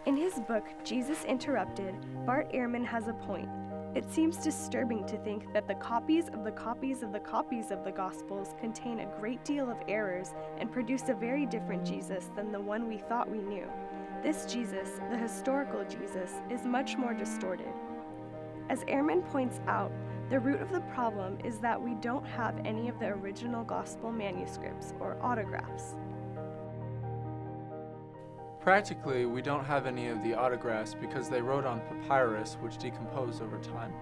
In his book, Jesus Interrupted, Bart Ehrman has a point. It seems disturbing to think that the copies of the copies of the copies of the Gospels contain a great deal of errors and produce a very different Jesus than the one we thought we knew. This Jesus, the historical Jesus, is much more distorted. As Ehrman points out, the root of the problem is that we don't have any of the original Gospel manuscripts or autographs. Practically, we don't have any of the autographs because they wrote on papyrus, which decomposed over time.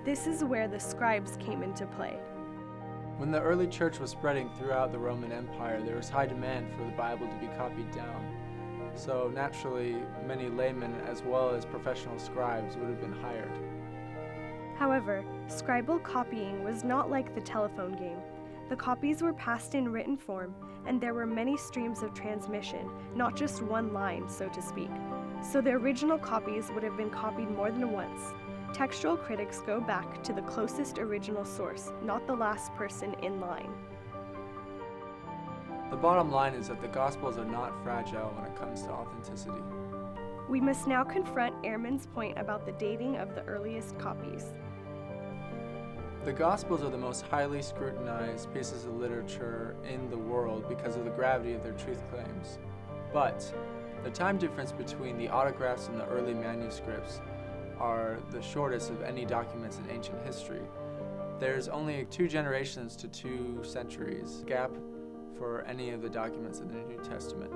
This is where the scribes came into play. When the early church was spreading throughout the Roman Empire, there was high demand for the Bible to be copied down. So naturally, many laymen as well as professional scribes would have been hired. However, scribal copying was not like the telephone game. The copies were passed in written form, and there were many streams of transmission, not just one line, so to speak. So the original copies would have been copied more than once. Textual critics go back to the closest original source, not the last person in line. The bottom line is that the Gospels are not fragile when it comes to authenticity. We must now confront Ehrman's point about the dating of the earliest copies. The Gospels are the most highly scrutinized pieces of literature in the world because of the gravity of their truth claims. But the time difference between the autographs and the early manuscripts are the shortest of any documents in ancient history. There's only 2 generations to 2 centuries gap for any of the documents in the New Testament.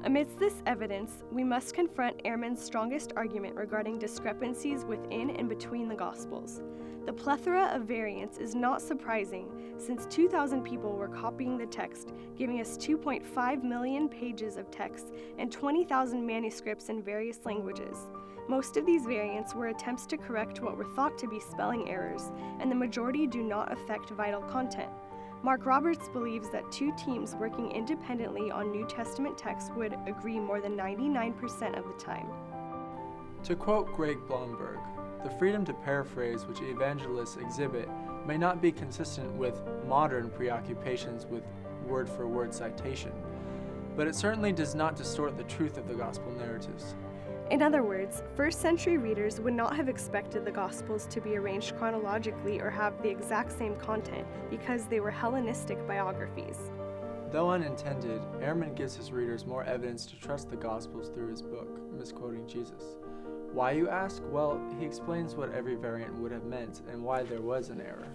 Amidst this evidence, we must confront Ehrman's strongest argument regarding discrepancies within and between the Gospels. The plethora of variants is not surprising, since 2,000 people were copying the text, giving us 2.5 million pages of text and 20,000 manuscripts in various languages. Most of these variants were attempts to correct what were thought to be spelling errors, and the majority do not affect vital content. Mark Roberts believes that 2 teams working independently on New Testament texts would agree more than 99% of the time. To quote Greg Blomberg, the freedom to paraphrase which evangelists exhibit may not be consistent with modern preoccupations with word-for-word citation, but it certainly does not distort the truth of the gospel narratives. In other words, first-century readers would not have expected the Gospels to be arranged chronologically or have the exact same content because they were Hellenistic biographies. Though unintended, Ehrman gives his readers more evidence to trust the Gospels through his book, misquoting Jesus. Why, you ask? Well, he explains what every variant would have meant and why there was an error.